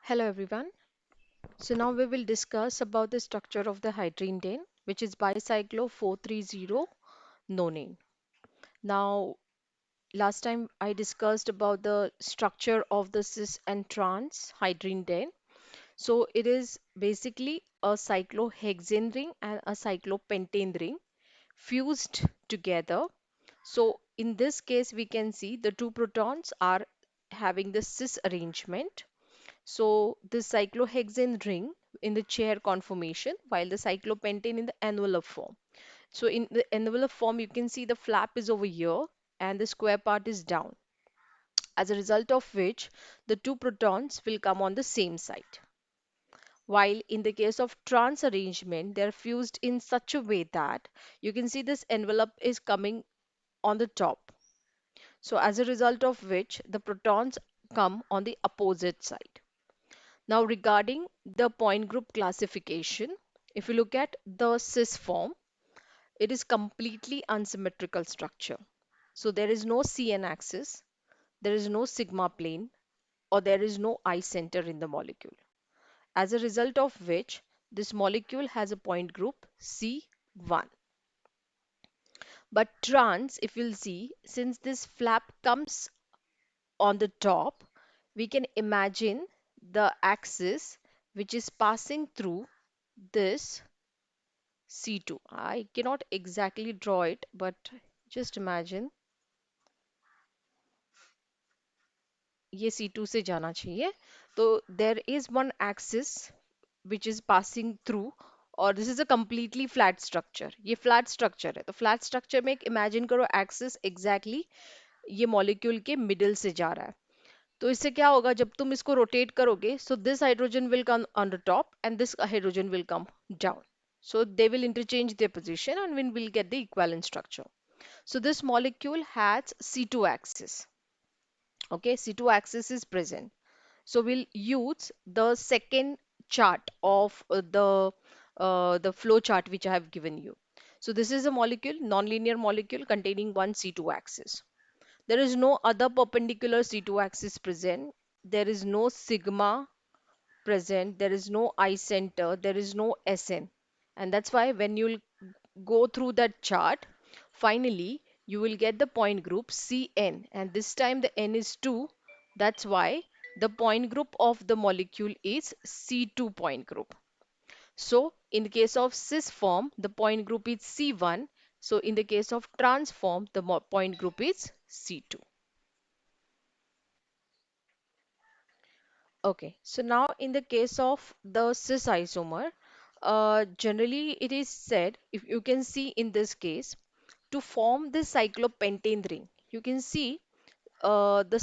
Hello everyone. So now we will discuss about the structure of the hydrindane, which is bicyclo 430 nonane. Now last time I discussed about the structure of the cis and trans hydrindane. So it is basically a cyclohexane ring and a cyclopentane ring fused together. So in this case we can see the two protons are having the cis arrangement. So the cyclohexane ring in the chair conformation, while the cyclopentane in the envelope form. So in the envelope form, you can see the flap is over here and the square part is down. As a result of which, the two protons will come on the same side. While in the case of trans arrangement, they are fused in such a way that you can see this envelope is coming on the top. So as a result of which, the protons come on the opposite side. Now, regarding the point group classification, if you look at the cis form, it is completely unsymmetrical structure. So there is no CN axis, there is no sigma plane, or there is no I center in the molecule. As a result of which, this molecule has a point group C1. But trans, if you'll see, since this flap comes on the top, we can imagine the axis which is passing through this C2. I cannot exactly draw it, but just imagine ये C2 से जाना चाहिए. तो there is one axis which is passing through और this is a completely flat structure. ये flat structure है. तो flat structure में एक imagine करो axis exactly ये molecule के middle से जा रहा है. तो इससे क्या होगा जब तुम इसको रोटेट करोगे so this hydrogen will come on the top and this hydrogen will come down. So they will interchange their position and we will get the equivalent structure. So this molecule has C2 axis. Okay, C2 axis is present. So we'll use the second chart of the flow chart which I have given you. So this is a molecule, non-linear molecule containing one C2 axis. There is no other perpendicular C2 axis present. There is no sigma present. There is no I center. There is no SN. And that's why when you'll go through that chart, finally you will get the point group CN. And this time the N is 2. That's why the point group of the molecule is C2 point group. So in the case of cis form, the point group is C1. So in the case of trans form, the point group is C2. Okay, so now in the case of the cis isomer, generally it is said, if you can see in this case, to form this cyclopentane ring, you can see the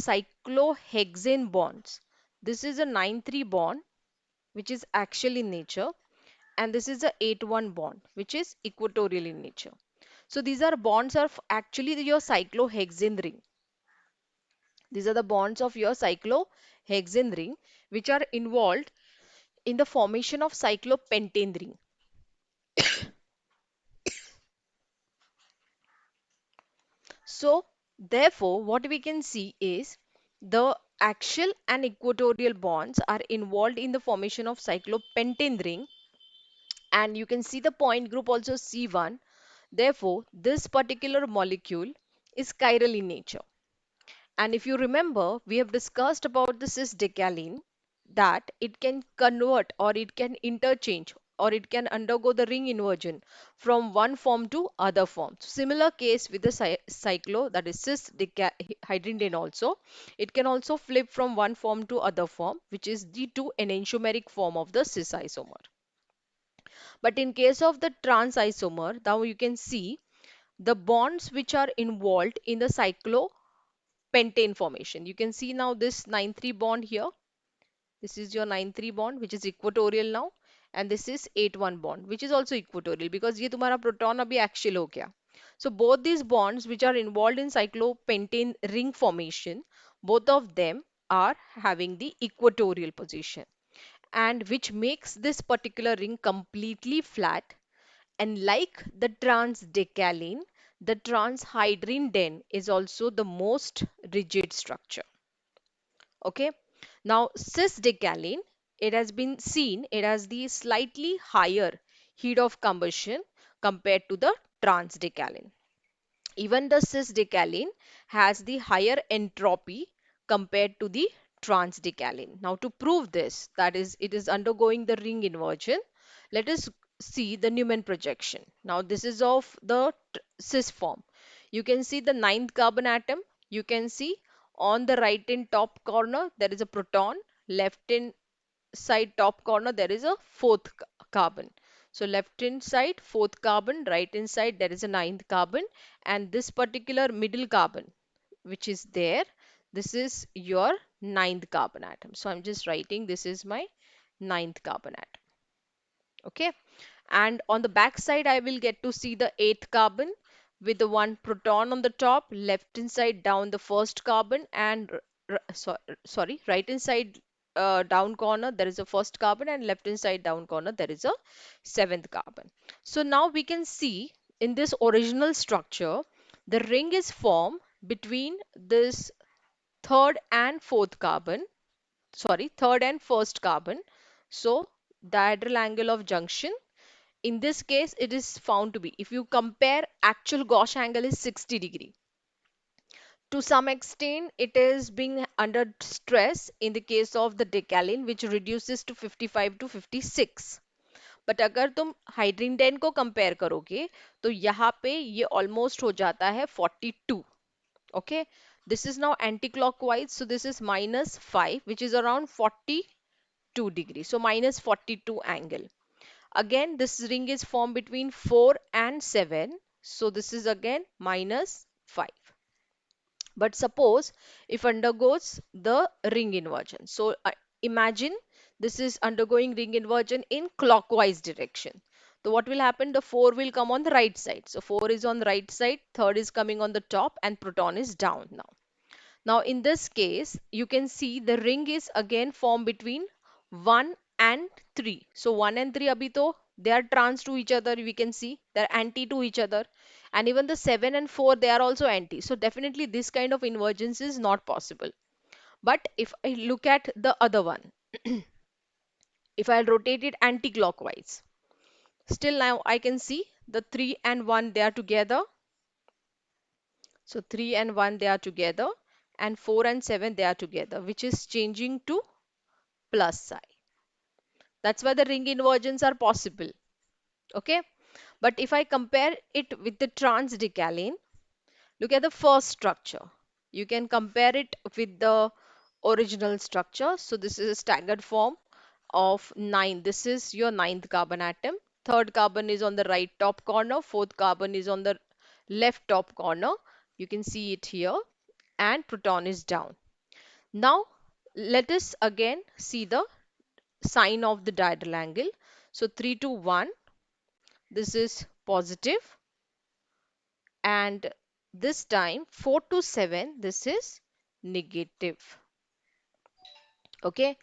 cyclohexane bonds. This is a 9-3 bond, which is axial in nature, and this is a 8-1 bond, which is equatorial in nature. So these are bonds of actually your cyclohexane ring. These are the bonds of your cyclohexane ring, which are involved in the formation of cyclopentane ring. So, therefore, what we can see is the axial and equatorial bonds are involved in the formation of cyclopentane ring, and you can see the point group also C1. Therefore, this particular molecule is chiral in nature. And if you remember, we have discussed about the cis-decalene that it can convert or it can interchange or it can undergo the ring inversion from one form to other form. So similar case with the cyclo, that is cis-hydrindane also. It can also flip from one form to other form, which is the two enantiomeric form of the cis isomer. But in case of the trans isomer, now you can see the bonds which are involved in the cyclopentane formation. You can see now this 9-3 bond here. This is your 9-3 bond which is equatorial now, and this is 8-1 bond which is also equatorial because ये तुम्हारा proton अभी axial हो गया. So both these bonds which are involved in cyclopentane ring formation, both of them are having the equatorial position, and which makes this particular ring completely flat. And like the transdecalene, the transhydrindane is also the most rigid structure. Okay. Now cisdecalene, it has been seen it has the slightly higher heat of combustion compared to the trans decalin. Even the cis decalin has the higher entropy compared to the trans decalin. Now, to prove this, that is, it is undergoing the ring inversion, let us see the Newman projection. Now, this is of the cis form. You can see the ninth carbon atom. You can see on the right in top corner, there is a proton. Left in side top corner, there is a fourth carbon. So left hand side, fourth carbon, right hand side, there is a ninth carbon. And this particular middle carbon, which is there, this is your ninth carbon atom. So I'm just writing this is my ninth carbon atom. Okay. And on the back side, I will get to see the eighth carbon with the one proton on the top, left hand side down the first carbon, and sorry, right hand side down corner there is a first carbon, and left hand side down corner there is a seventh carbon. So now we can see in this original structure, the ring is formed between this third and fourth carbon, sorry, third and first carbon. So dihedral angle of junction in this case, it is found to be, if you compare, actual Gauss angle is 60 degree. To some extent, it is being under stress in the case of the decalin, which reduces to 55 to 56. But अगर तुम हाइड्रिनडेन को compare करोगे तो यहाँ पे ये almost हो जाता है 42. Okay, this is now anti-clockwise, so this is -5, which is around 42 degrees, so -42 angle. Again, this ring is formed between 4 and 7. So this is again -5. But suppose if undergoes the ring inversion. So imagine this is undergoing ring inversion in clockwise direction. So what will happen? The 4 will come on the right side. So 4 is on the right side, third is coming on the top, and proton is down now. Now in this case, you can see the ring is again formed between 1 and 3. So 1 and 3 abhi to they are trans to each other, we can see they're anti to each other. And even the 7 and 4, they are also anti. So definitely this kind of invergence is not possible. But if I look at the other one, if I rotate it anti-clockwise, still now I can see the 3 and 1, they are together. So 3 and 1 they are together, and 4 and 7 they are together, which is changing to plus sign. That's why the ring inversions are possible. Okay. But if I compare it with the trans decalane, look at the first structure. You can compare it with the original structure. So this is a staggered form of 9. This is your ninth carbon atom. Third carbon is on the right top corner. Fourth carbon is on the left top corner. You can see it here. And proton is down. Now let us again see the sign of the dihedral angle. So 3 to 1, this is positive, and this time 4 to 7, this is negative. Okay.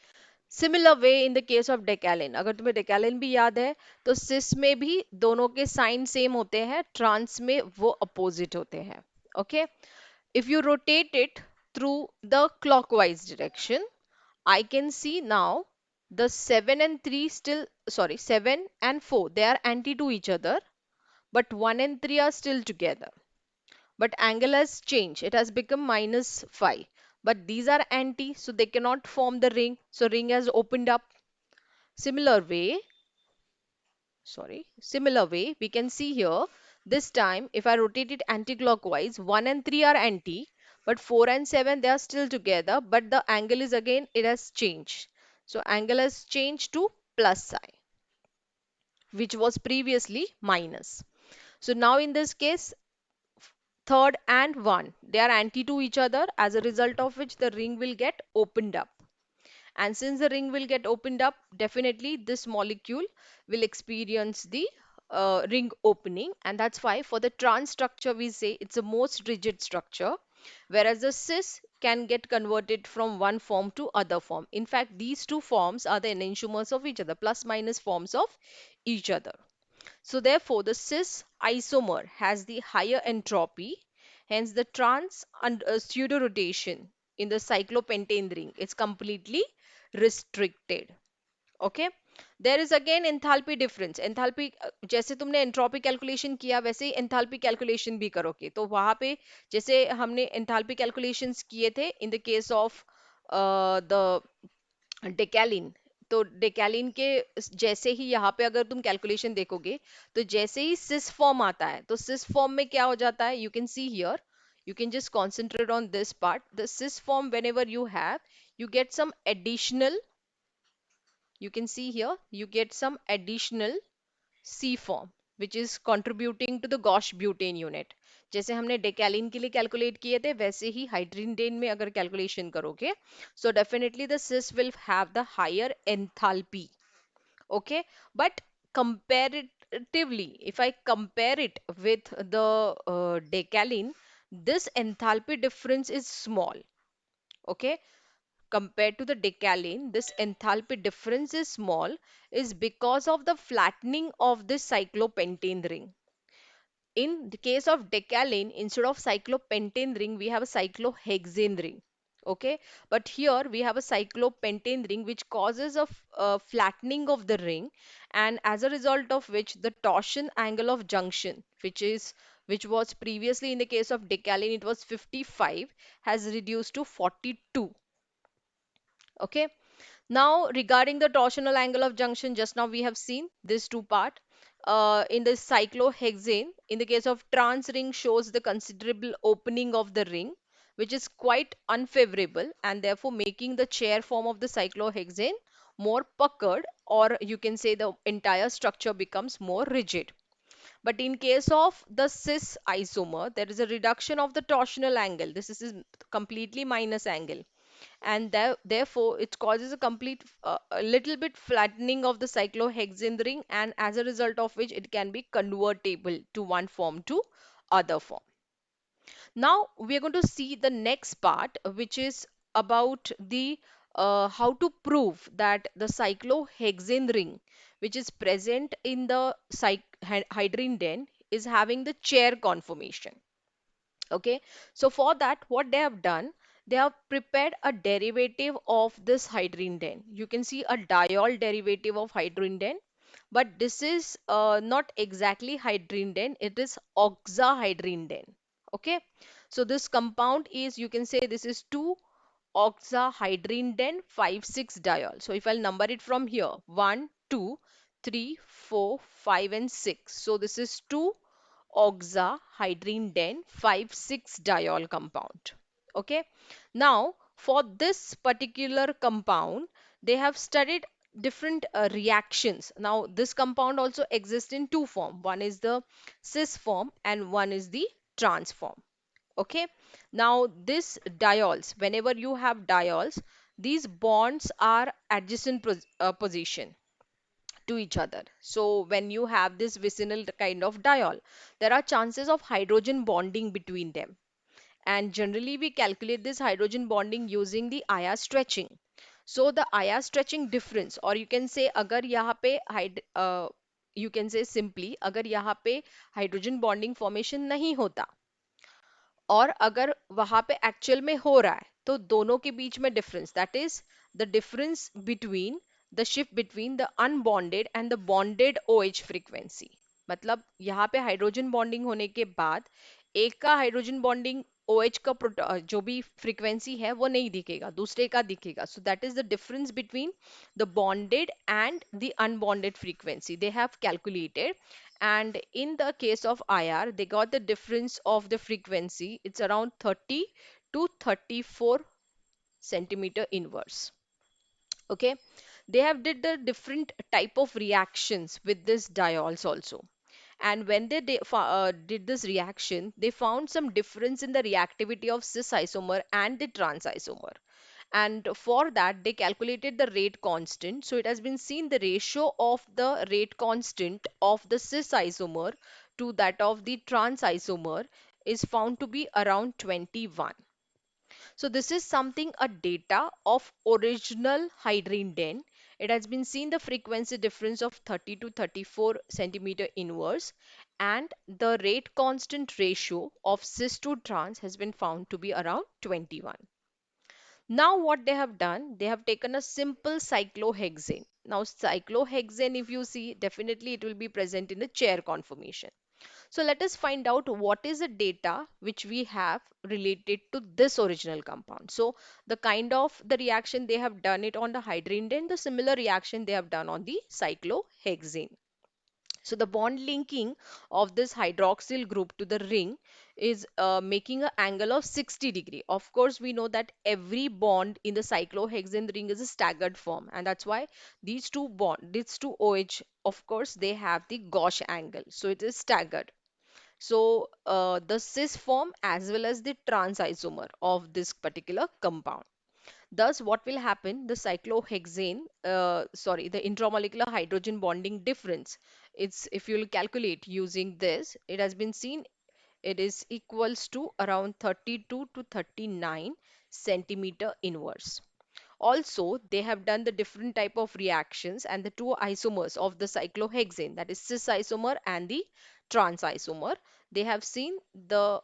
Similar way in the case of decalin. अगर तुम्हें decalin भी याद है तो cis में भी दोनों के साइन सेम होते हैं, trans में वो opposite होते हैं. Okay. If you rotate it through the clockwise direction, I can see now the 7 and 3 still, sorry, 7 and 4, they are anti to each other, but 1 and 3 are still together. But angle has changed. It has become -5. But these are anti, so they cannot form the ring. So ring has opened up. Similar way, similar way, we can see here, this time if I rotate it anti-clockwise, 1 and 3 are anti, but 4 and 7, they are still together, but the angle is again, it has changed. So angle has changed to plus sign, which was previously minus. So now in this case, third and 1, they are anti to each other, as a result of which the ring will get opened up. And since the ring will get opened up, definitely this molecule will experience the ring opening. And that's why for the trans structure, we say it's the most rigid structure, whereas the cis can get converted from one form to other form. In fact, these two forms are the enantiomers of each other, plus minus forms of each other. So therefore, the cis isomer has the higher entropy. Hence, the trans and pseudo rotation in the cyclopentane ring is completely restricted. Okay, there is again enthalpy difference. Enthalpy, जैसे तुमने entropy calculation किया वैसे ही enthalpy calculation भी करोगे, तो वहां पे जैसे हमने एंथैल्पी कैलकुलेशंस किए थे in the case of the decalin, तो डेकैलिन के जैसे ही यहाँ पे अगर तुम कैलकुलेशन देखोगे, तो जैसे ही सिस फॉर्म आता है, तो सिस फॉर्म में क्या हो जाता है, you can see here, you can just concentrate on this part. The cis form, whenever you have, you get some additional, you can see here, you get some additional C form which is contributing to the Gauss butane unit. जैसे हमने डेकैलिन के लिए calculate किए थे वैसे ही हाइड्रिनडेन में अगर calculation करोगे, so definitely the cis will have the higher enthalpy. Okay, but comparatively, if I compare it with the decalin, this enthalpy difference is small. Okay, compared to the decalin, this enthalpy difference is small, is because of the flattening of this cyclopentane ring. In the case of decalin, instead of cyclopentane ring, we have a cyclohexane ring. Okay, but here we have a cyclopentane ring which causes a flattening of the ring, and as a result of which the torsion angle of junction, which was previously in the case of decalin it was 55, has reduced to 42. Okay, now regarding the torsional angle of junction, just now we have seen this two part. In the cyclohexane, in the case of trans ring, shows the considerable opening of the ring, which is quite unfavorable and therefore making the chair form of the cyclohexane more puckered, or you can say the entire structure becomes more rigid. But in case of the cis isomer, there is a reduction of the torsional angle. This is completely minus angle, and therefore it causes a complete a little bit flattening of the cyclohexane ring, and as a result of which it can be convertible to one form to other form. Now we are going to see the next part, which is about the how to prove that the cyclohexane ring which is present in the hydrindane is having the chair conformation. Okay, so for that, what they have done, they have prepared a derivative of this hydrindane. You can see a diol derivative of hydrindane, but this is not exactly hydrindane, it is oxahydrindane. Okay, so this compound is, you can say this is 2 oxahydrindane 5,6 diol. So if I'll number it from here, 1, 2, 3, 4, 5, and 6. So this is 2 oxahydrindane 5,6 diol compound. Okay, now for this particular compound, they have studied different reactions. Now this compound also exists in two form, one is the cis form and one is the trans form. Okay, now this diols, whenever you have diols, these bonds are adjacent position to each other. So when you have this vicinal kind of diol, there are chances of hydrogen bonding between them. And generally we calculate this hydrogen bonding using the IR stretching. So the IR stretching difference, or you can say अगर यहाँ पे you can say simply अगर यहाँ पे hydrogen bonding formation नहीं होता, और अगर वहां पे एक्चुअल में हो रहा है, तो दोनों के बीच में difference, that is the difference between the shift between the unbonded and the bonded OH frequency. मतलब यहाँ पे हाइड्रोजन बॉन्डिंग होने के बाद एक का हाइड्रोजन बॉन्डिंग OH का जो भी फ्रीक्वेंसी है वो नहीं दिखेगा, दूसरे का दिखेगा। सो that is the difference between the bonded and the unbonded frequency they have calculated, and in the case of IR they got the difference of the frequency, it's around 30 to 34 centimeter inverse. Okay, they have did the different type of reactions with this diols also, and when they did this reaction, they found some difference in the reactivity of cis isomer and the trans isomer, and for that they calculated the rate constant. So it has been seen the ratio of the rate constant of the cis isomer to that of the trans isomer is found to be around 21. So this is something a data of original hydrindane. It has been seen the frequency difference of 30 to 34 centimeter inverse, and the rate constant ratio of cis to trans has been found to be around 21. Now what they have done, they have taken a simple cyclohexane. Now cyclohexane, if you see, definitely it will be present in the chair conformation. So let us find out what is the data which we have related to this original compound. So the kind of the reaction they have done it on the hydrindane, the similar reaction they have done on the cyclohexane. So the bond linking of this hydroxyl group to the ring is making an angle of 60 degree. Of course, we know that every bond in the cyclohexane ring is a staggered form, and that's why these two OH, of course, they have the gauche angle. So it is staggered. So the cis form as well as the trans isomer of this particular compound. Thus, what will happen? The the intramolecular hydrogen bonding difference. It's if you will calculate using this, it has been seen it is equals to around 32 to 39 centimeter inverse. Also, they have done the different type of reactions and the two isomers of the cyclohexane, that is cis isomer and the trans isomer. They have seen the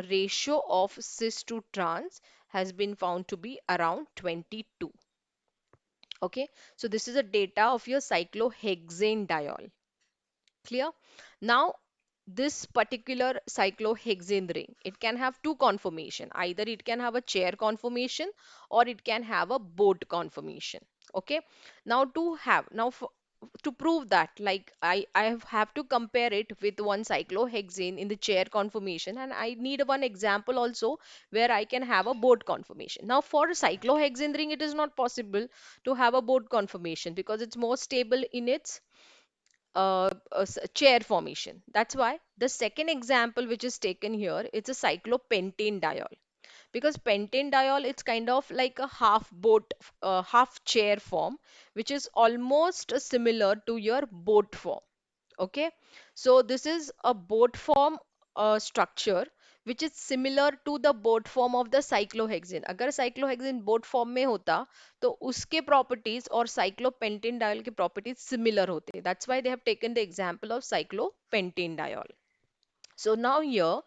ratio of cis to trans has been found to be around 22. Okay, so this is a data of your cyclohexane diol. Clear? Now, this particular cyclohexane ring, it can have two conformation. Either it can have a chair conformation or it can have a boat conformation. Okay. Now to prove that, like have to compare it with one cyclohexane in the chair conformation, and I need one example also where I can have a boat conformation. Now for a cyclohexane ring, it is not possible to have a boat conformation because it's more stable in its chair formation. That's why the second example which is taken here, it's a cyclopentane diol. Because pentane diol, it's kind of like a half boat, half chair form, which is almost similar to your boat form. Okay, so this is a boat form structure which is similar to the boat form of the cyclohexane. अगर cyclohexane boat form में होता तो उसके properties और cyclopentane diol के properties similar होते. That's why they have taken the example of cyclopentane diol. So now here,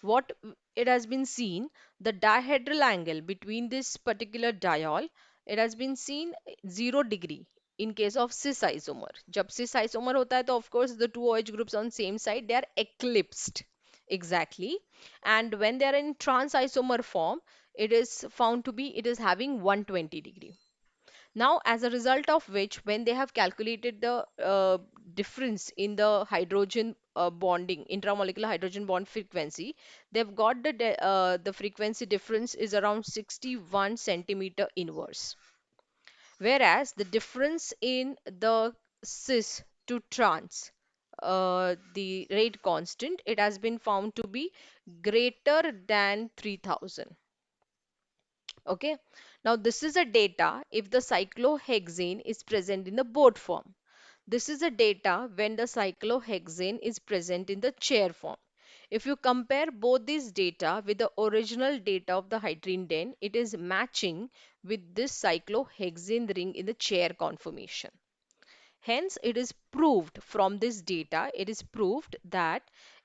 what it has been seen, the dihedral angle between this particular diol, it has been seen 0 degree in case of cis isomer. जब cis isomer होता है तो of course the two OH groups on same side, they are eclipsed. Exactly. And when they are in trans isomer form, it is found to be, it is having 120 degree. Now, as a result of which, when they have calculated the difference in the hydrogen bonding, intramolecular hydrogen bond frequency, they've got the frequency difference is around 61 centimeter inverse. Whereas the difference in the cis to trans, the rate constant, it has been found to be greater than 3000. Okay, now this is a data if the cyclohexane is present in the boat form. This is a data when the cyclohexane is present in the chair form. If you compare both these data with the original data of the hydrindane, it is matching with this cyclohexane ring in the chair conformation. Hence, it is proved from this data, it is proved that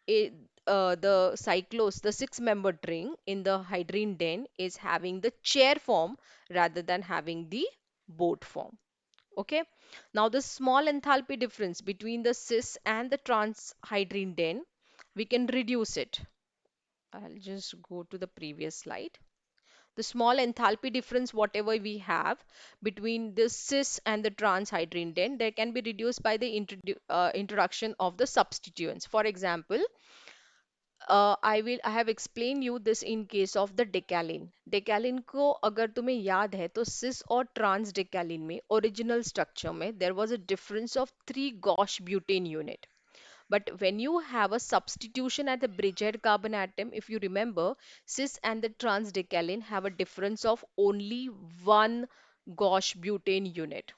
it, the six-membered ring in the hydrindane is having the chair form rather than having the boat form. Okay. Now, the small enthalpy difference between the cis and the trans hydrindane, we can reduce it. I'll just go to the previous slide. The small enthalpy difference whatever we have between the cis and the trans hydrindane, they can be reduced by the introduction of the substituents. For example, I have explained you this in case of the decalin. Decalin को अगर तुम्हें याद है तो cis और trans decalin में original structure में there was a difference of 3 gauche butane unit. But when you have a substitution at the Bridgehead carbon atom, if you remember, cis and the trans decalin have a difference of only one gauche butane unit.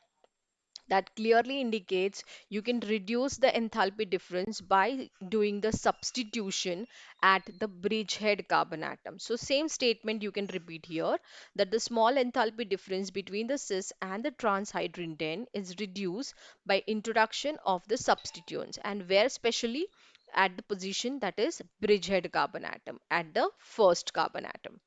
That clearly indicates you can reduce the enthalpy difference by doing the substitution at the bridgehead carbon atom. So same statement you can repeat here, that the small enthalpy difference between the cis and the trans hydrindane is reduced by introduction of the substituents, and where specially at the position that is bridgehead carbon atom, at the first carbon atom.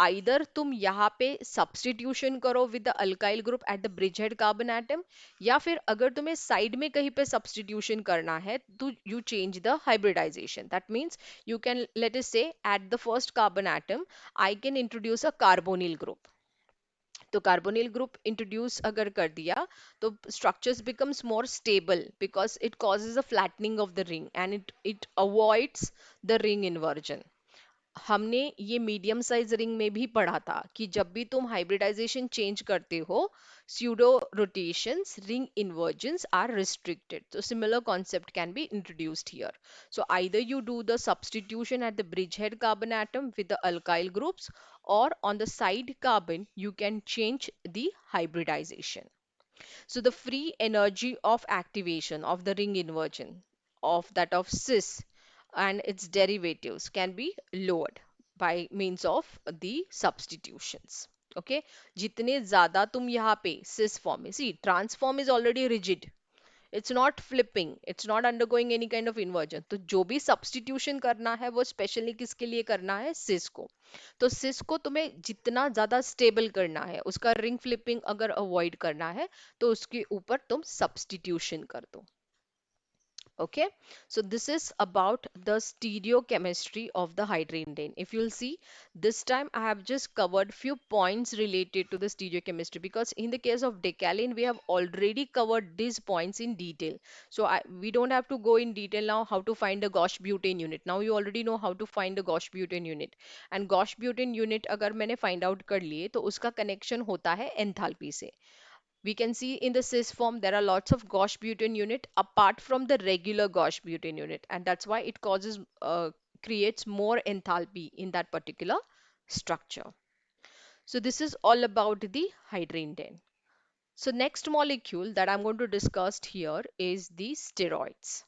Either तुम यहाँ पे substitution करो with the alkyl group at the bridgehead carbon atom, या फिर अगर तुम्हें side में कहीं पे सब्स्टिट्यूशन करना है तो you change the hybridization. That means you can let us say at the first carbon atom I can introduce a carbonyl group. तो कार्बोनिल ग्रुप इंट्रोड्यूस अगर कर दिया तो structures becomes more stable because it causes a flattening of the ring and it avoids the ring inversion. हमने ये medium size ring में भी पढ़ा था कि जब भी तुम हाइब्रिडाइजेशन चेंज करते हो, pseudo rotations, ring inversions are restricted. So similar concept can be introduced here. So either you do the substitution at the bridgehead carbon atom with the alkyl groups, or on the side carbon you can change the hybridization. So the free energy of activation of the ring inversion of that of cis and its derivatives can be lowered by means of the substitutions. Okay, जितने ज़्यादा तुम यहाँ पे cis form में, see transform is already rigid, it's not flipping, it's not undergoing any kind of inversion. तो जो भी substitution करना है वो specially किसके लिए करना है, cis को. तो cis को तुम्हें जितना ज्यादा स्टेबल करना है, उसका रिंग फ्लिपिंग अगर अवॉइड करना है तो उसके ऊपर तुम सब्स्टिट्यूशन कर दो. Okay, so this is about the stereochemistry of the hydrindane. If you'll see, this time I have just covered few points related to the stereochemistry, because in the case of decalin we have already covered these points in detail. So we don't have to go in detail now how to find the Gauss butane unit. Now you already know how to find the Gauss butane unit. And Gauss butane unit अगर मैंने find out कर लिए तो उसका connection होता है enthalpy से. We can see in the cis form there are lots of Gauss butane unit apart from the regular Gauss butane unit, and that's why it causes creates more enthalpy in that particular structure. So this is all about the hydrindane. So next molecule that I'm going to discuss here is the steroids.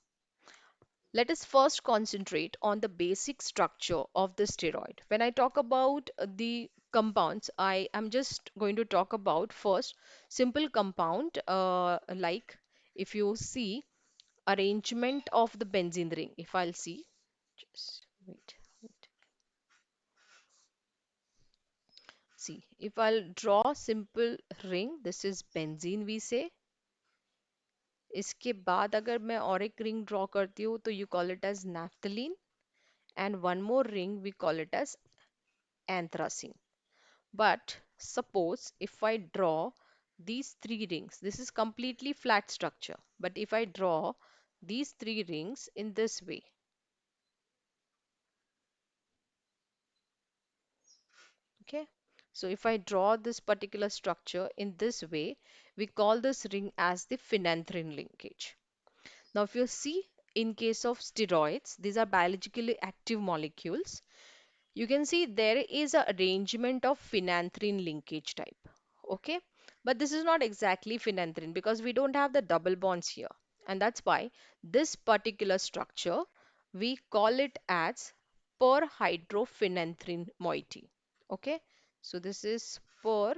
Let us first concentrate on the basic structure of the steroid. When I talk about the compounds, I am just going to talk about first simple compound, like if you see arrangement of the benzene ring. If I'll see, just wait. See, if I'll draw simple ring, this is benzene we say. इसके बाद अगर मैं और एक ring draw करती हूँ तो you call it as naphthalene, and one more ring we call it as anthracene. But suppose if I draw these three rings, this is completely flat structure, but if I draw these three rings in this way, okay, so if I draw this particular structure in this way, we call this ring as the phenanthrene linkage. Now if you see, in case of steroids, these are biologically active molecules. You can see there is a arrangement of phenanthrene linkage type. Okay, but this is not exactly phenanthrene because we don't have the double bonds here, and that's why this particular structure we call it as per hydrophenanthrene moiety. Okay, so this is per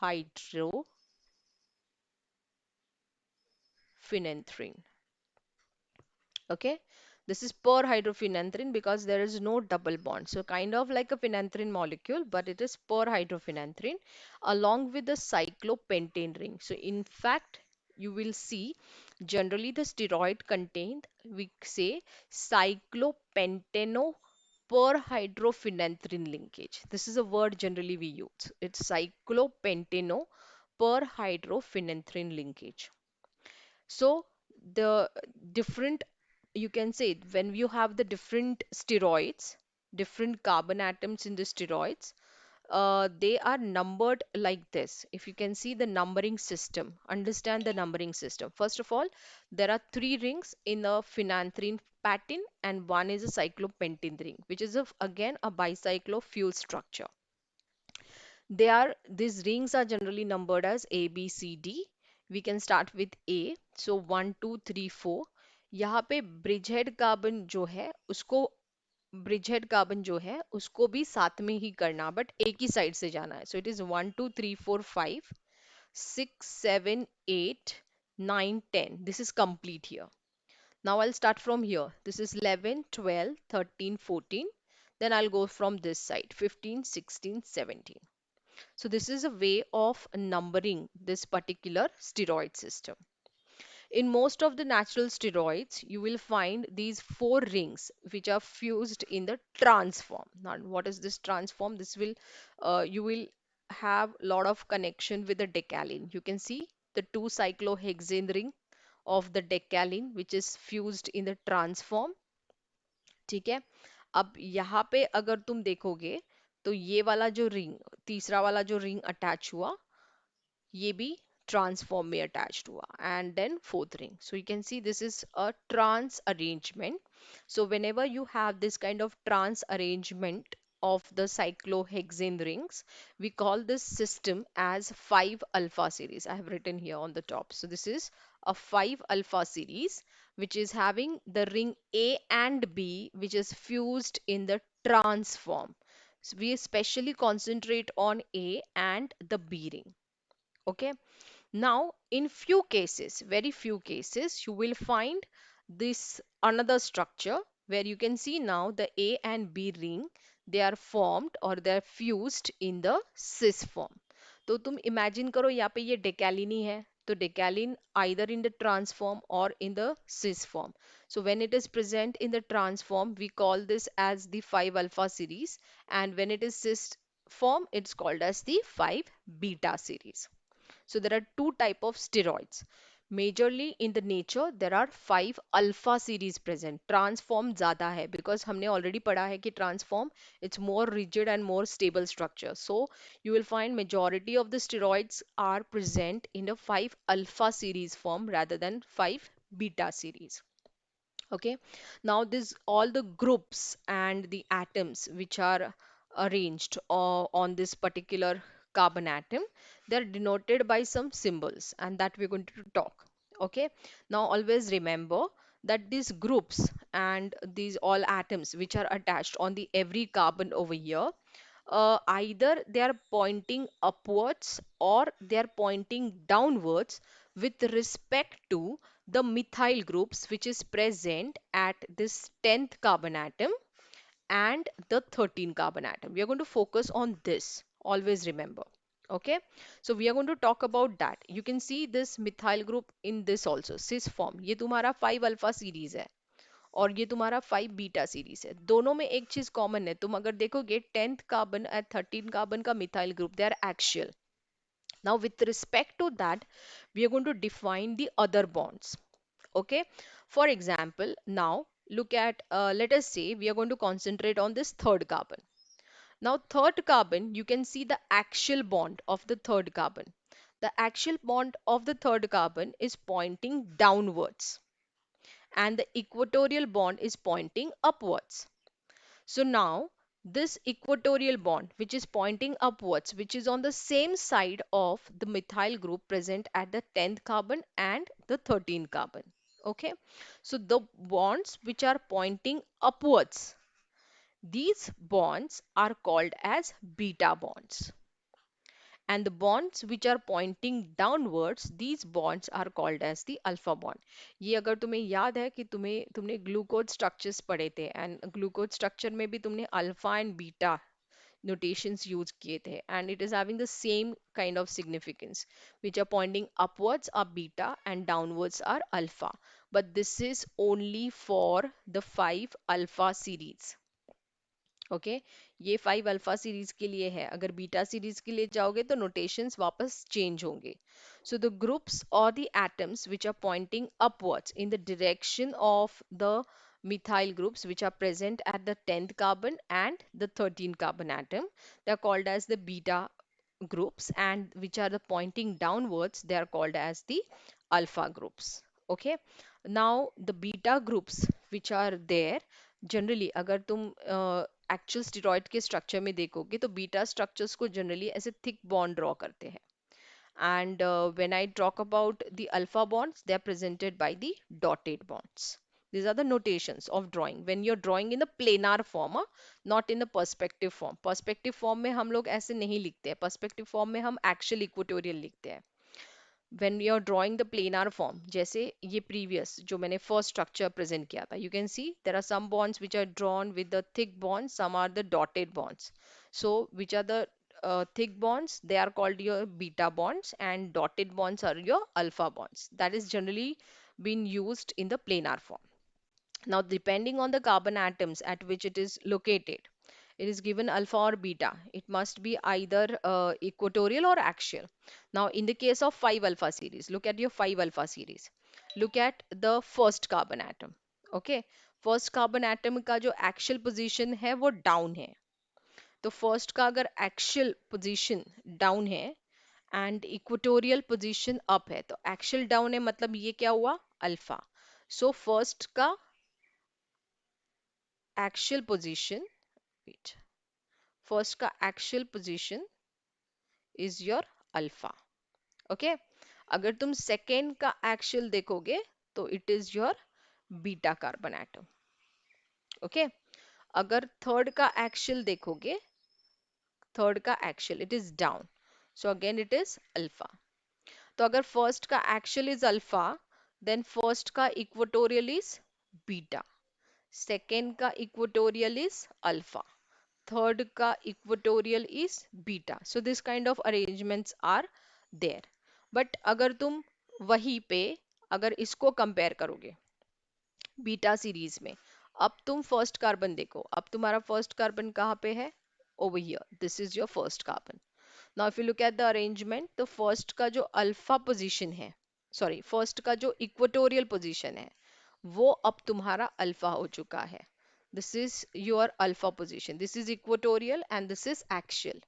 hydrophenanthrene. Okay, this is per hydrophenanthrene because there is no double bond, so kind of like a phenanthrene molecule, but it is per hydrophenanthrene along with the cyclopentane ring. So in fact you will see generally the steroid contained, we say cyclopentano per hydrophenanthrene linkage. This is a word generally we use, it's cyclopentano per hydrophenanthrene linkage. So the different, you can say when you have the different steroids, different carbon atoms in the steroids, they are numbered like this. If you can see the numbering system, understand the numbering system. First of all, there are three rings in a phenanthrene pattern and one is a cyclopentane ring, which is again a bicyclofuel structure. These rings are generally numbered as A, B, C, D. We can start with A. So 1, 2, 3, 4. यहाँ पे bridgehead carbon जो है उसको bridgehead carbon जो है उसको भी साथ में ही करना, बट एक ही साइड से जाना है. So it is 1, 2, 3, 4, 5, 6, 7, 8, 9, 10. This is complete here. Now I'll start from here. This is 11, 12, 13, 14. Then I'll go from this side, 15, 16, 17. So this is a way of numbering this particular steroid system. In most of the natural steroids, you will find these four rings which are fused in the trans form. Now, what is this trans form? You will have a lot of connection with the decalin. You can see the two cyclohexane ring of the decalin which is fused in the trans form. ठीक है. अब यहाँ पे अगर तुम देखोगे तो ये वाला जो रिंग, तीसरा वाला जो रिंग अटैच हुआ, ये भी transform में attached हुआ, and then fourth ring. So you can see this is a trans arrangement. So whenever you have this kind of trans arrangement of the cyclohexane rings, we call this system as 5 alpha series. I have written here on the top. So this is a 5 alpha series which is having the ring A and B which is fused in the trans form. So we especially concentrate on A and the B ring. Okay. Now, in few cases, very few cases, you will find this another structure where you can see now the A and B ring, they are formed or they are fused in the cis form. तो तुम imagine करो यहाँ पे ये decalin ही है, तो decalin either in the trans form or in the cis form. So when it is present in the trans form, we call this as the 5 alpha series, and when it is cis form, it's called as the 5 beta series. So there are two type of steroids. Majorly in the nature there are 5 alpha series present. Transform ज़्यादा है because हमने already पढ़ा है कि transform it's more rigid and more stable structure. So you will find majority of the steroids are present in a 5 alpha series form rather than 5 beta series. Okay, now this all the groups and the atoms which are arranged on this particular carbon atom, they're denoted by some symbols, and that we're going to talk. Okay, now always remember that these groups and these all atoms which are attached on the every carbon over here, either they are pointing upwards or they are pointing downwards with respect to the methyl groups which is present at this 10th carbon atom and the 13th carbon atom. We are going to focus on this. Always remember. Okay. So we are going to talk about that. You can see this methyl group in this also. Cis form. ये तुम्हारा 5 alpha series है और ये तुम्हारा 5 beta series है. दोनों में एक चीज कॉमन है. तुम अगर देखोगे 10th कार्बन और 13th कार्बन का methyl group, they are axial. Now with respect to that, we are going to define the other bonds. Okay. For example, now look at, let us say we are going to concentrate on this third carbon. Now third carbon, you can see the axial bond of the third carbon. The axial bond of the third carbon is pointing downwards and the equatorial bond is pointing upwards. So now this equatorial bond which is pointing upwards, which is on the same side of the methyl group present at the 10th carbon and the 13th carbon. Okay, so the bonds which are pointing upwards, these bonds are called as beta bonds, and the bonds which are pointing downwards, these bonds are called as the alpha bond. ये अगर तुम्हें याद है कि तुमने glucose structures पढ़े थे, and glucose structure में भी तुमने alpha and beta notations use किए थे, and it is having the same kind of significance, which are pointing upwards are beta and downwards are alpha, but this is only for the 5 alpha series. Okay, ये 5 alpha series के लिए है. अगर beta series के लिए जाओगे तो notations वापस चेंज होंगे. सो द ग्रुप्स और the atoms which are pointing upwards in the direction of the methyl groups which are present at the 10th carbon and the 13th carbon atom, they are called as the beta groups, and which are the pointing downwards, they are called as the alpha groups. Okay, now the beta groups which are there, generally अगर तुम actual steroid के structure में देखोगे तो beta structures को generally ऐसे thick bond draw करते हैं. And when I talk about the alpha bonds, they are presented by the dotted bonds. These are the notations of drawing. When you're drawing in the planar form, not in the perspective form. Perspective form में हम लोग ऐसे नहीं लिखते हैं. Perspective form में हम actual equatorial लिखते हैं. when you're drawing the planar form, जैसे ये previous जो मैंने first structure present किया था, you can see there are some bonds which are drawn with the thick bonds, some are the dotted bonds. So which are the thick bonds? They are called your beta bonds, and dotted bonds are your alpha bonds. That is generally been used in the planar form. Now, depending on the carbon atoms at which it is located, it is given alpha or beta. It must be either equatorial or axial. Now, in the case of 5 alpha series, look at your 5 alpha series. Look at the first carbon atom. Okay, first carbon atom का जो axial position है वो down है. तो first का अगर axial position down है and equatorial position up है, तो axial down है मतलब ये क्या हुआ? Alpha. So first का axial position, wait, first का axial position is your alpha. Okay, अगर तुम second का axial देखोगे तो it is your beta carbon atom. Okay, अगर third का axial देखोगे, third का axial it is down, so again it is alpha. तो अगर first का axial is alpha, then first का equatorial is beta, second का equatorial is alpha, third का equatorial is beta. So this kind of arrangements are there. But अगर तुम वहीं पे अगर इसको कंपेयर करोगे बीटा सीरीज में, अब तुम फर्स्ट कार्बन देखो, अब तुम्हारा फर्स्ट कार्बन कहाँ पे है? Over here, this is your first carbon. Now if you look at the arrangement, तो फर्स्ट का जो अल्फा पोजीशन है, सॉरी फर्स्ट का जो इक्वेटोरियल पोजीशन है वो अब तुम्हारा अल्फा हो चुका है. This is your alpha position, this is equatorial and this is axial,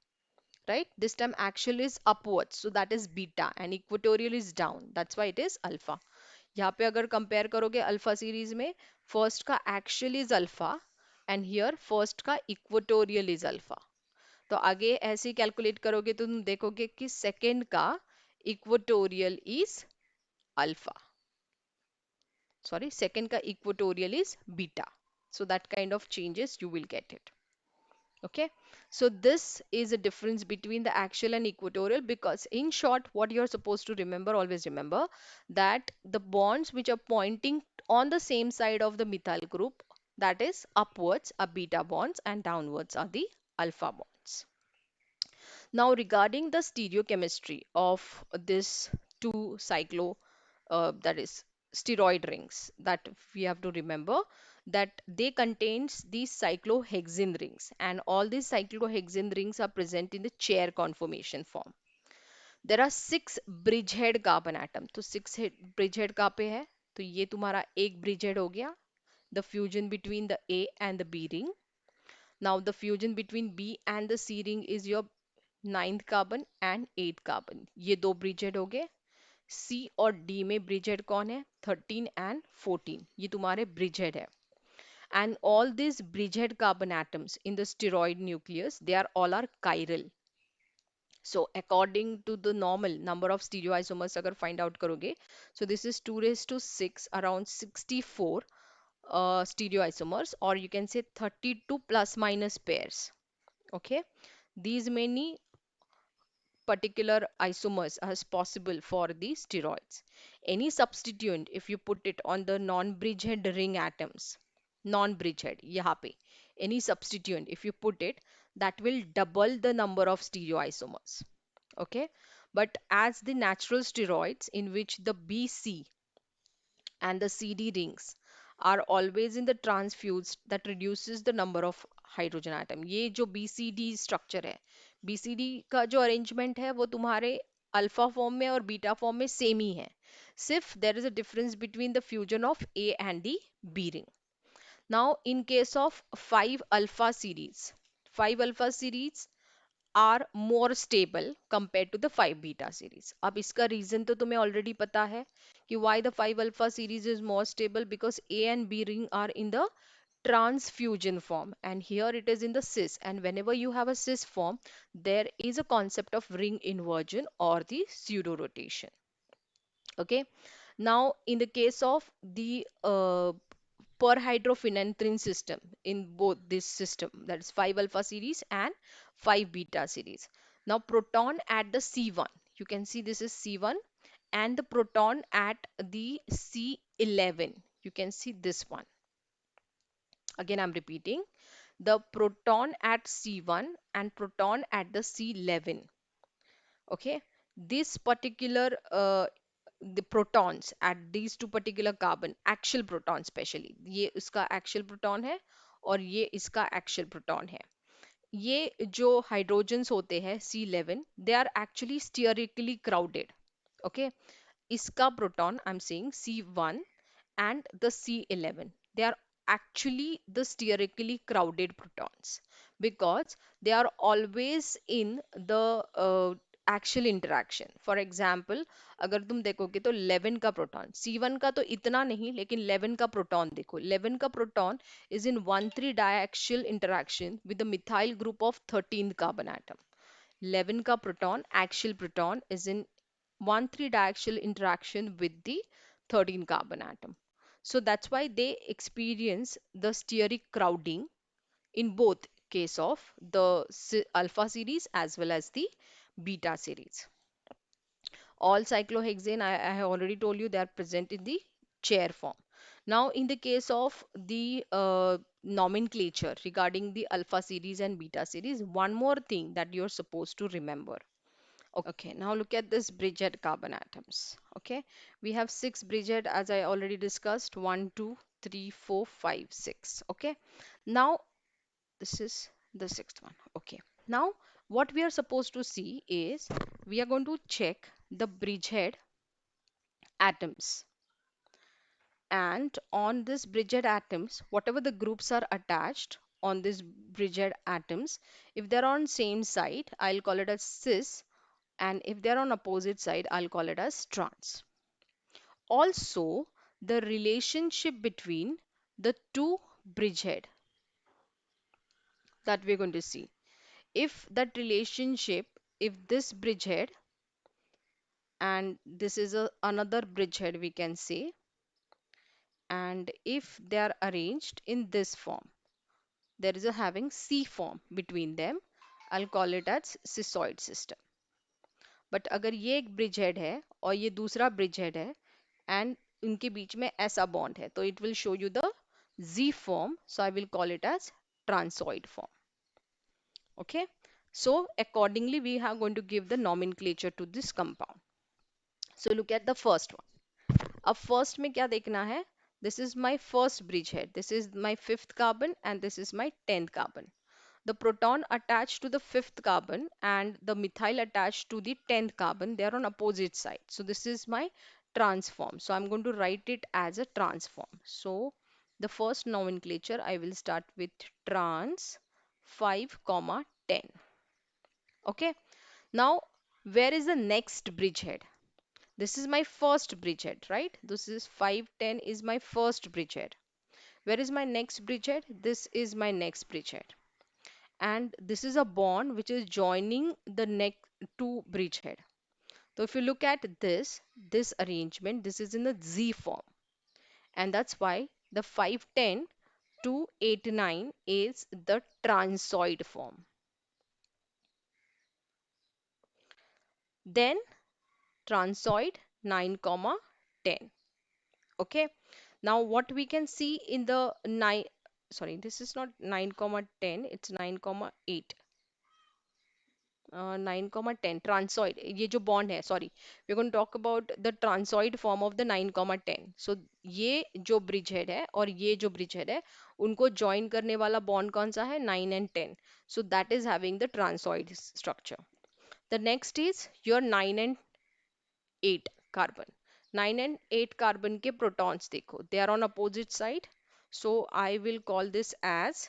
right? This time axial is upwards, so that is beta, and equatorial is down, that's why it is alpha. यहाँ पे अगर compare करोगे alpha series में, first का axial is alpha and here first का equatorial is alpha. तो आगे ऐसे ही कैलकुलेट करोगे तो तुम देखोगे कि सेकंड का equatorial is alpha, sorry second का equatorial is beta. So that kind of changes you will get it. Okay, so this is a difference between the axial and equatorial, because in short what you're supposed to remember, always remember that the bonds which are pointing on the same side of the methyl group, that is upwards, are beta bonds and downwards are the alpha bonds. Now regarding the stereochemistry of this two cyclo, that is steroid rings, that we have to remember that they contains these cyclohexene rings, and all these cyclohexene rings are present in the chair conformation form. There are 6 bridgehead carbon atom. तो 6 bridgehead कहाँ पे है? तो ये तुम्हारा एक bridgehead हो गया, the fusion between the A and the B ring. Now the fusion between B and the C ring is your 9th carbon and 8th carbon. ये दो bridgehead हो गए. C और D में bridgehead कौन है? 13 and 14. ये तुम्हारे bridgehead है. And all these bridgehead carbon atoms in the steroid nucleus, they are all are chiral. So according to the normal number of stereoisomers अगर find out करोगे, so this is 2 raised to 6, around 64 stereoisomers, or you can say 32 plus minus pairs. Okay, these many particular isomers as possible for the steroids. Any substituent, if you put it on the non-bridgehead ring atoms, non-bridgehead, यहाँ पे, any substituent, if you put it, that will double the number of stereoisomers. Okay, but as the natural steroids in which the BC and the CD rings are always in the transfused, that reduces the number of hydrogen atom. ये जो BCD structure है, BCD का जो arrangement है वो तुम्हारे alpha form में और बीटा फॉर्म में सेम ही है, सिर्फ there is a difference between the fusion of A and the B ring. Now in case of 5 alpha series, 5 alpha series are more stable compared to the 5 beta series. अब इसका reason तो तुम्हें already पता है कि why the 5 alpha series is more stable, because A and B ring are in the transfusion form and here it is in the cis, and whenever you have a cis form there is a concept of ring inversion or the pseudo rotation. Okay, now in the case of the perhydrophenanthrin system, in both this system, that is 5 alpha series and 5 beta series, now proton at the C1, you can see this is C1, and the proton at the C11. You can see this one. Again, I'm repeating the proton at C1 and proton at the C11. Okay, this particular the protons at these two particular carbon, axial proton specially, ये इसका axial proton है और ये इसका axial proton है. ये जो hydrogens होते हैं C11, they are actually sterically crowded. Okay, इसका proton I'm saying C1 and the C11, they are actually the sterically crowded protons because they are always in the axial interaction. For example, अगर तुम देखोगे तो 11 का proton, C1 का तो इतना नहीं, लेकिन 11 का प्रोटॉन देखो, 11 का proton is in 1,3 diaxial interaction with the methyl group of 13th carbon atom. 11 का proton, axial proton, is in 1,3 diaxial interaction with the 13 carbon atom. So that's why they experience the steric crowding in both case of the alpha series as well as the beta series. All cyclohexane, I have already told you, they are present in the chair form. Now, in the case of the nomenclature regarding the alpha series and beta series, one more thing that you're supposed to remember. Okay, now look at this Bridgehead carbon atoms. Okay, we have six Bridgehead as I already discussed. One, two, three, four, five, six. Okay, now this is the sixth one. Okay, now what we are supposed to see is we are going to check the Bridgehead atoms. And on this Bridgehead atoms, whatever the groups are attached on this Bridgehead atoms, if they're on same side, I'll call it as cis, and if they're on opposite side, I'll call it as trans. Also, the relationship between the two Bridgehead that we're going to see. If that relationship, if this Bridgehead and this is another Bridgehead, we can say, and if they are arranged in this form, there is a having C form between them, I'll call it as cissoid system. But अगर ये एक bridge head है और ये दूसरा bridge head है and उनके बीच में ऐसा बॉन्ड है तो it will show you the Z form, so I will call it as transoid form. Okay, so accordingly we are going to give the nomenclature to this compound. So look at the first one. अब first में क्या देखना है? This is my first bridgehead, this is my fifth carbon and this is my 10th carbon. The proton attached to the fifth carbon and the methyl attached to the 10th carbon, they are on opposite side. So this is my transform. So I'm going to write it as a transform. So the first nomenclature I will start with trans 5 comma 10. Okay. Now where is the next bridgehead? This is my first bridgehead, right? This is 5 10 is my first bridgehead. Where is my next bridgehead? This is my next bridgehead, and this is a bond which is joining the next two bridgehead. So if you look at this arrangement, this is in the Z form, and that's why the 510 to 89 is the transoid form. Then transoid 9 comma 10. Okay, now what we can see in the 9, sorry, this is not 9 comma 10, it's 9 comma 8. 9, 10 ट्रांसॉइड, ये जो bond है, sorry, we going talk about the transoid form of the 9, 10. So ये जो bridge head है और ये जो bridge head है उनको ज्वाइन करने वाला बॉन्ड कौन सा है? 9 and 10. So that is having the transoid structure. The next is your 9 and 8 carbon. 9 and 8 carbon के प्रोटॉन्स देखो, they are on opposite side, so I will call this as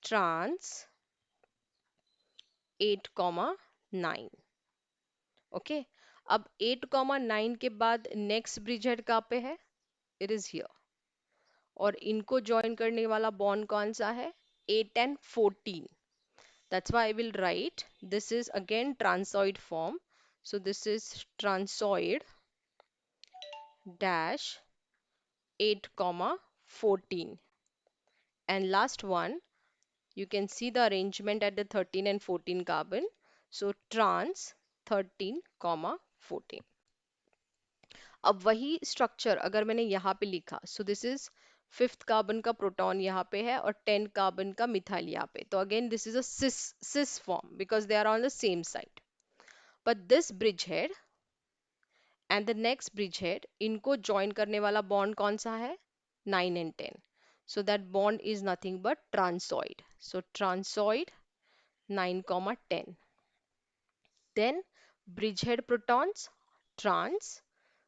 trans 8,9. Okay, अब 8,9 के बाद next bridgehead कहाँ पे है? It is here. और इनको ज्वाइन करने वाला बॉन्ड कौन सा है? 8 and 14. That's why I will write this is again transoid form. So this is transoid dash 8 comma 14. And last one, you can see the arrangement at the 13 and 14 carbon. So trans 13 comma 14. अब वही structure अगर मैंने यहाँ पे लिखा, so this is fifth carbon का proton यहाँ पे है और 10 कार्बन का मिथाइल यहाँ पे, तो again this is a cis form because they are on the same side. But this bridge head and the next bridge head, इनको ज्वाइन करने वाला बॉन्ड कौन सा है? 9 and 10. So that bond is nothing but transoid. So transoid 9 comma 10. Then bridgehead protons, trans.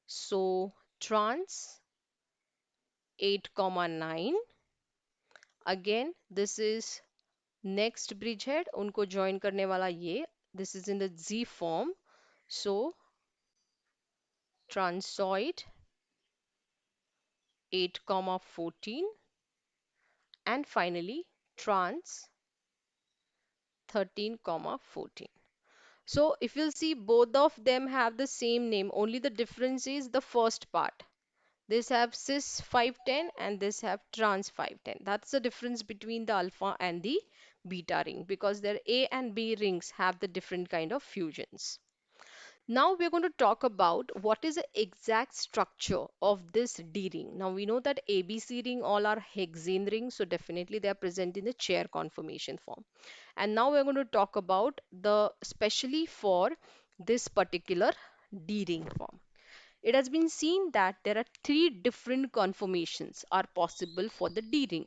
So trans 8 comma 9. Again this is next bridgehead, उनको join करने वाला ये, this is in the Z form. So transoid 8 comma 14. And finally trans 13 comma 14. So if you'll see, both of them have the same name, only the difference is the first part. This have cis 510 and this have trans 510. That's the difference between the alpha and the beta ring, because their A and B rings have the different kind of fusions. Now we're going to talk about what is the exact structure of this D ring. Now we know that ABC ring all are hexane rings, so definitely they are present in the chair conformation form. And now we're going to talk about the specially for this particular D ring form. It has been seen that there are three different conformations are possible for the D ring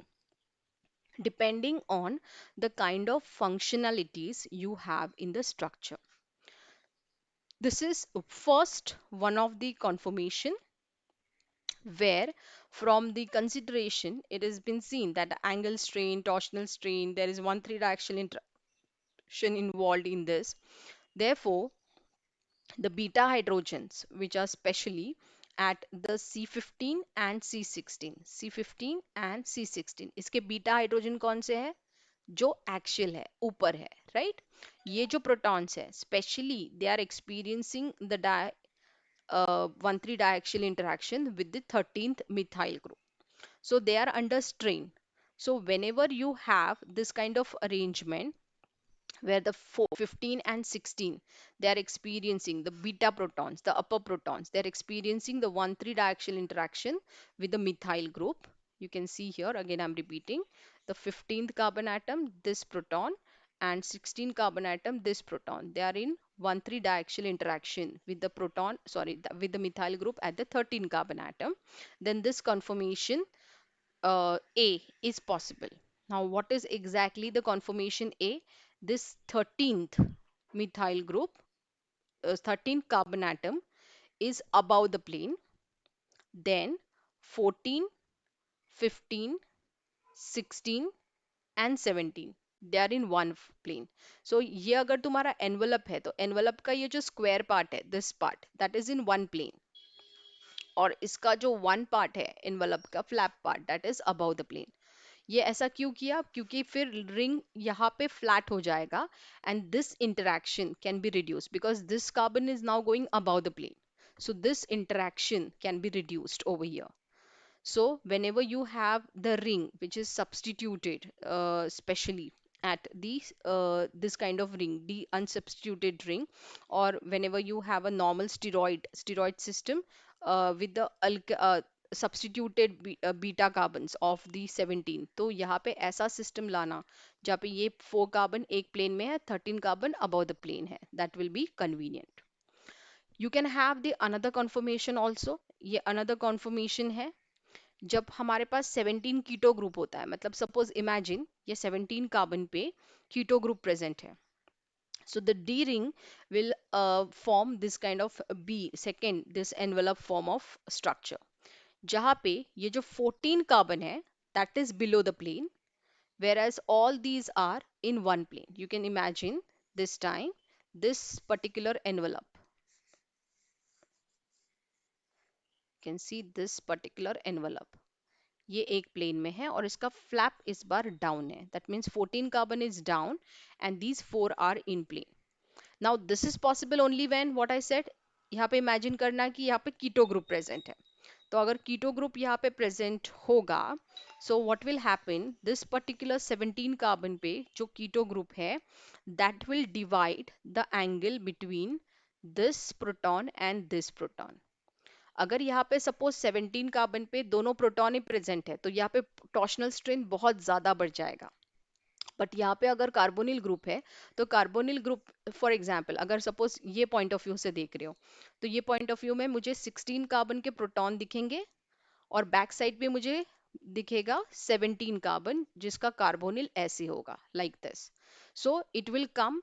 depending on the kind of functionalities you have in the structure. This is first one of the conformation where from the consideration it has been seen that the angle strain, torsional strain, there is one three directional interaction involved in this. Therefore, the beta hydrogens which are specially at the C15 and C16, C15 and C16, इसके beta hydrogen कौन से हैं? जो axial है, ऊपर है, right? ये जो प्रोटॉन्स है specially they are experiencing the 1,3 diaxial interaction with the 13th methyl group. So they are under strain. So whenever you have this kind of arrangement where the 15 and 16 they are experiencing the beta protons, the upper protons, they are experiencing the 1,3 diaxial interaction with the methyl group. You can see here again I'm repeating the 15th carbon atom, this proton, and 16 carbon atom, this proton, they are in 1,3 diaxial interaction with the proton, sorry, with the methyl group at the 13 carbon atom. Then this conformation A is possible. Now, what is exactly the conformation A? This 13th methyl group, 13th carbon atom is above the plane. Then 14, 15, 16 and 17 they are in one plane. So ये अगर तुम्हारा envelope है तो envelope का ये जो square part है, this part, that is in one plane. और इसका जो one part है envelope का flap part, that is above the plane. ये ऐसा क्यों किया? क्योंकि फिर रिंग यहाँ पे फ्लैट हो जाएगा and this interaction can be reduced because this carbon is now going about the plane. So this interaction can be reduced over here. So whenever you have the ring which is substituted specially at the this kind of ring, the unsubstituted ring, or whenever you have a normal steroid system with the substituted beta carbons of the 17, तो यहाँ पे ऐसा system लाना जहाँ पे ये 4 carbon एक plane में है, 13 कार्बन above the plane है, that will be convenient. You can have the another conformation also. ये another conformation है जब हमारे पास 17 कीटो ग्रुप होता है, मतलब सपोज इमेजिन ये 17 कार्बन पे कीटो ग्रुप प्रेजेंट है. So the D ring will form this kind of B second this envelope form of structure. जहाँ पे ये जो 14 कार्बन है that is below the plane, whereas all these are in one plane. You can imagine this time this particular envelope. You can see this particular envelope. ये एक plane में है और इसका फ्लैप इस बार डाउन है. That means 14 carbon is down and these 4 are in plane. Now this is possible only when what I said, यहाँ पे इमेजिन करना कि यहाँ पे कीटो ग्रुप प्रेजेंट है. तो अगर कीटो ग्रुप यहाँ पे प्रेजेंट होगा, so what will happen, this particular 17 carbon पे जो कीटो ग्रुप है that will divide the angle between this proton and this proton. अगर यहाँ पे सपोज 17 कार्बन पे दोनों प्रोटॉन ही प्रेजेंट है तो यहाँ पे टॉर्शनल स्ट्रेन बहुत ज्यादा बढ़ जाएगा। बट यहाँ पे अगर कार्बोनिल ग्रुप है तो कार्बोनिल ग्रुप, फॉर एग्जांपल अगर सपोज ये पॉइंट ऑफ व्यू से देख रहे हो तो ये पॉइंट ऑफ व्यू में मुझे 16 कार्बन के प्रोटॉन दिखेंगे और बैक साइड पे मुझे दिखेगा 17 कार्बन जिसका कार्बोनिल ऐसे होगा like this. So it will come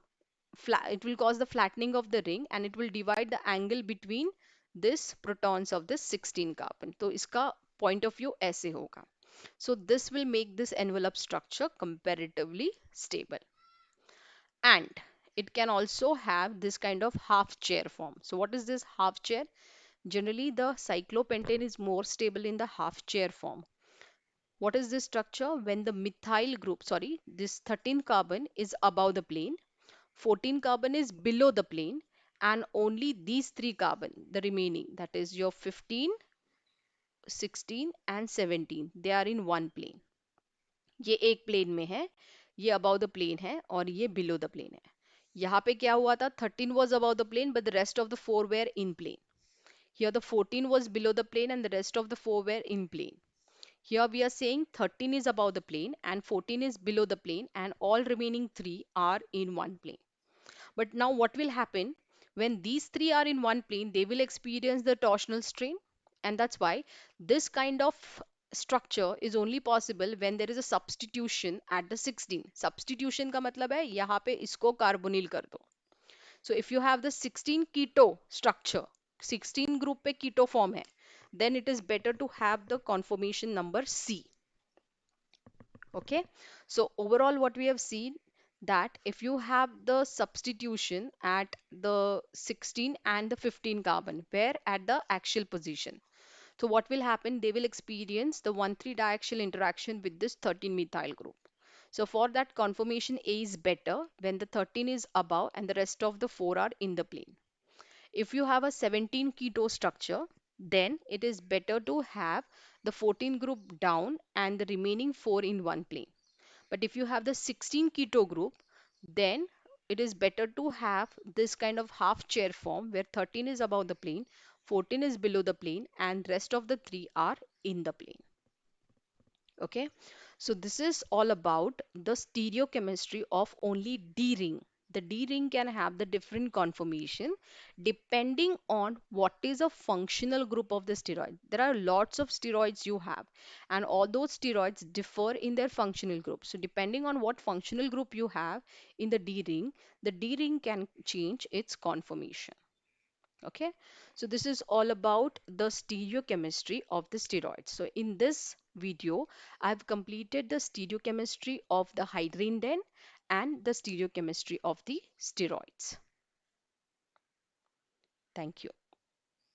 it will cause the flattening of the ring and it will divide the angle between this protons of this 16 carbon. तो इसका point of view ऐसे होगा. So this will make this envelope structure comparatively stable. And it can also have this kind of half chair form. So what is this half chair? Generally the cyclopentane is more stable in the half chair form. What is this structure? When the methyl group, sorry, this 13 carbon is above the plane, 14 carbon is below the plane, and only these 3 carbon, the remaining, that is your 15, 16 and 17, they are in one plane. ये एक plane में है, ये above the plane है और ये below the plane है. यहाँ पे क्या हुआ था? 13 was above the plane but the rest of the 4 were in plane. Here the 14 was below the plane and the rest of the 4 were in plane. Here we are saying 13 is above the plane and 14 is below the plane and all remaining 3 are in one plane. But now what will happen when these three are in one plane? They will experience the torsional strain, and that's why this kind of structure is only possible when there is a substitution at the 16. Substitution का मतलब है यहाँ पे इसको carbonyl कर दो. So if you have the 16 keto structure, 16 group पे keto form है, then it is better to have the conformation number C. Okay, so overall what we have seen that if you have the substitution at the 16 and the 15 carbon where at the axial position, so what will happen, they will experience the 1,3 diaxial interaction with this 13 methyl group. So for that conformation A is better when the 13 is above and the rest of the 4 are in the plane. If you have a 17 keto structure, then it is better to have the 14 group down and the remaining 4 in one plane. But if you have the 16 keto group, then it is better to have this kind of half chair form where 13 is above the plane, 14 is below the plane, and rest of the 3 are in the plane. Okay, so this is all about the stereochemistry of only D ring. The D ring can have the different conformation depending on what is a functional group of the steroid. There are lots of steroids you have, and all those steroids differ in their functional group. So depending on what functional group you have in the D ring can change its conformation. Okay, so this is all about the stereochemistry of the steroids. So in this video I've completed the stereochemistry of the hydrindane and the stereochemistry of the steroids. Thank you.